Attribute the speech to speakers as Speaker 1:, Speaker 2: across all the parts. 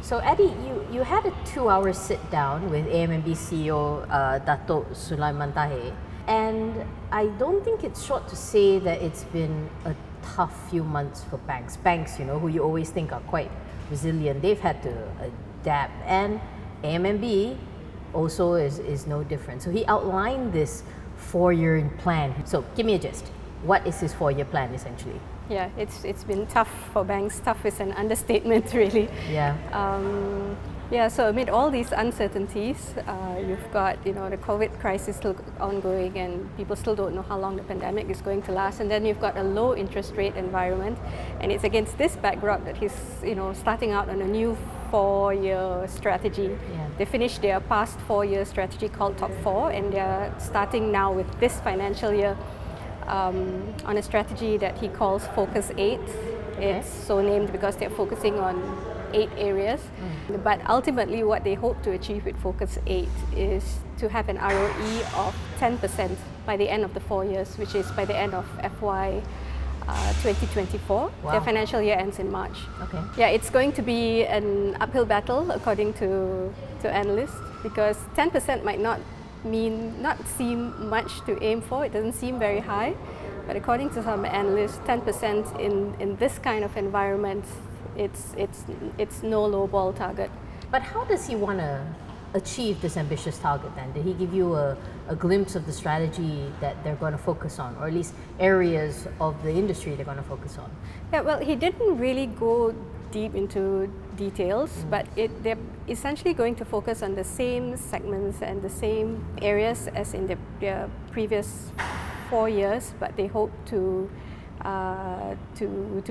Speaker 1: So Eddie, you had a 2-hour sit down with AMMB CEO Datuk Sulaiman Tahir, and I don't think it's short to say that it's been a tough few months for banks. Banks, who you always think are quite resilient, they've had to adapt, and AMMB also is no different. So he outlined this 4-year plan. So give me a gist. What is his 4-year plan essentially?
Speaker 2: Yeah, it's been tough for banks. Tough is an understatement, really.
Speaker 1: Yeah.
Speaker 2: So amid all these uncertainties, you've got the COVID crisis still ongoing, and people still don't know how long the pandemic is going to last. And then you've got a low interest rate environment, and it's against this backdrop that he's starting out on a new 4-year strategy.
Speaker 1: Yeah.
Speaker 2: They finished their past 4-year strategy called Top 4, and they're starting now with this financial year on a strategy that he calls Focus 8. It's so named because they're focusing on 8 areas. But ultimately what they hope to achieve with Focus 8 is to have an ROE of 10% by the end of the 4 years, which is by the end of FY 2024.
Speaker 1: Wow.
Speaker 2: Their financial year ends in March.
Speaker 1: Okay.
Speaker 2: Yeah, it's going to be an uphill battle according to analysts, because 10% might not seem much to aim for. It doesn't seem very high, but according to some analysts, 10% in this kind of environment, it's no low ball target.
Speaker 1: But how does he want to achieve this ambitious target then? Did he give you a glimpse of the strategy that they're going to focus on, or at least areas of the industry they're going to focus on?
Speaker 2: Yeah, well, he didn't really go deep into details, but they're essentially going to focus on the same segments and the same areas as in their previous 4 years, but they hope to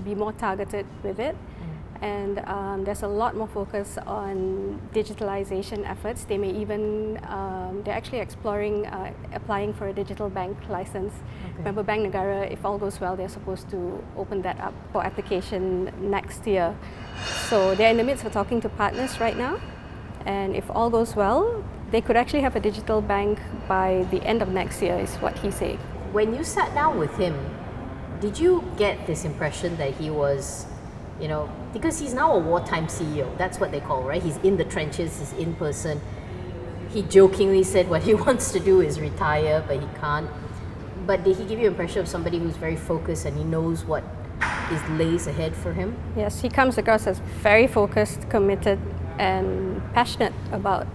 Speaker 2: be more targeted with it. And there's a lot more focus on digitalization efforts. They may even, they're actually exploring applying for a digital bank license.
Speaker 1: Okay.
Speaker 2: Remember, Bank Negara, if all goes well, they're supposed to open that up for application next year. So they're in the midst of talking to partners right now. And if all goes well, they could actually have a digital bank by the end of next year, is what he's saying.
Speaker 1: When you sat down with him, did you get this impression that he was, because he's now a wartime CEO, that's what they call, right? He's in the trenches, he's in person. He jokingly said what he wants to do is retire, but he can't. But did he give you an impression of somebody who's very focused and he knows what lays ahead for him?
Speaker 2: Yes, he comes across as very focused, committed, and passionate about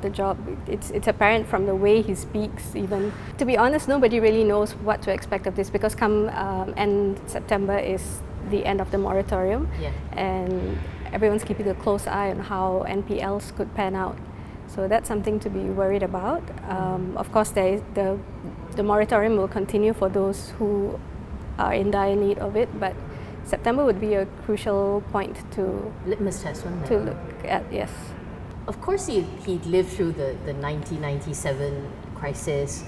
Speaker 2: the job. It's apparent from the way he speaks even. To be honest, nobody really knows what to expect of this, because come end September is the end of the moratorium, and everyone's keeping a close eye on how NPLs could pan out. So that's something to be worried about. Of course, the moratorium will continue for those who are in dire need of it, but September would be a crucial point to
Speaker 1: litmus test
Speaker 2: look at. Yes.
Speaker 1: Of course, he lived through the 1997 crisis.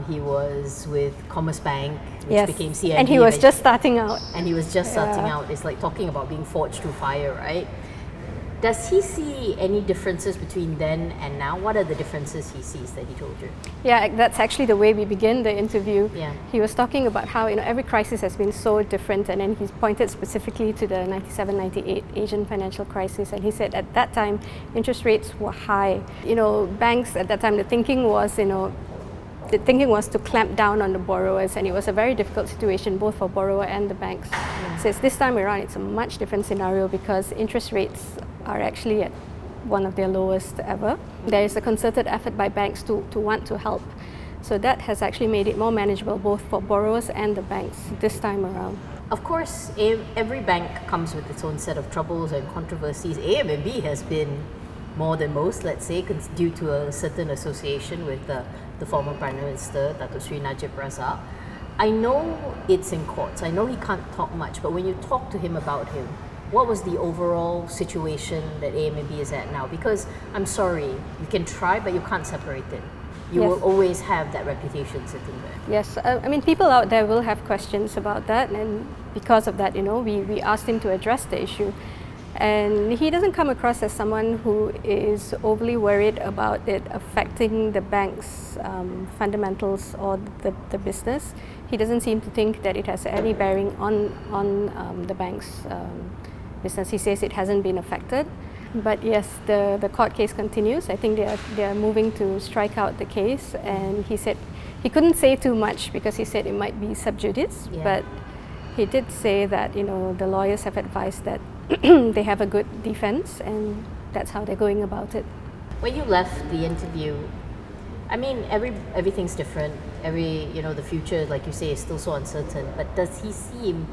Speaker 1: He was with Commerce Bank, which became CIMB.
Speaker 2: And he was just starting out.
Speaker 1: It's like talking about being forged through fire, right? Does he see any differences between then and now? What are the differences he sees that he told you? Yeah,
Speaker 2: that's actually the way we begin the interview.
Speaker 1: Yeah.
Speaker 2: He was talking about how every crisis has been so different, and then he pointed specifically to the 97-98 Asian financial crisis, and he said at that time interest rates were high. Banks at that time, the thinking was to clamp down on the borrowers, and it was a very difficult situation both for borrower and the banks.
Speaker 1: Yeah.
Speaker 2: Says this time around it's a much different scenario, because interest rates are actually at one of their lowest ever. There is a concerted effort by banks to want to help. So that has actually made it more manageable both for borrowers and the banks this time around.
Speaker 1: Of course, every bank comes with its own set of troubles and controversies. AMMB has been more than most, let's say, due to a certain association with the former Prime Minister, Datuk Sri Najib Razak. I know it's in courts. I know he can't talk much, but when you talk to him about him, what was the overall situation that AMMB is at now? Because I'm sorry, you can try, but you can't separate it. You will always have that reputation sitting there.
Speaker 2: Yes, people out there will have questions about that, and because of that, we asked him to address the issue. And he doesn't come across as someone who is overly worried about it affecting the bank's fundamentals or the business. He doesn't seem to think that it has any bearing on the bank's business. He says it hasn't been affected. But yes, the court case continues. I think they are moving to strike out the case, and he said he couldn't say too much because he said it might be sub judice, but he did say that the lawyers have advised that they have a good defense, and that's how they're going about it.
Speaker 1: When you left the interview, I mean, everything's different. The future, like you say, is still so uncertain. But does he seem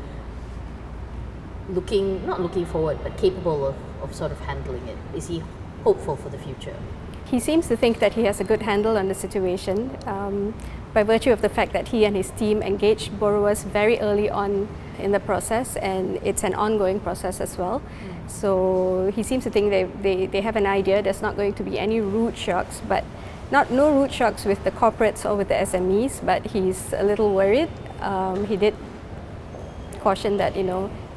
Speaker 1: not looking forward, but capable of sort of handling it? Is he hopeful for the future?
Speaker 2: He seems to think that he has a good handle on the situation by virtue of the fact that he and his team engaged borrowers very early on in the process, and it's an ongoing process as well. So he seems to think they have an idea. There's not going to be any rude shocks, but no rude shocks with the corporates or with the SMEs, but he's a little worried. He did caution that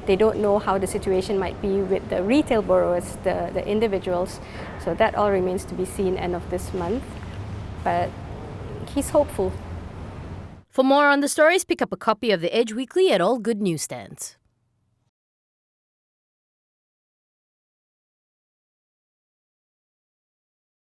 Speaker 2: they don't know how the situation might be with the retail borrowers, the individuals. So that all remains to be seen end of this month. But he's hopeful.
Speaker 1: For more on the stories, pick up a copy of The Edge Weekly at all good newsstands.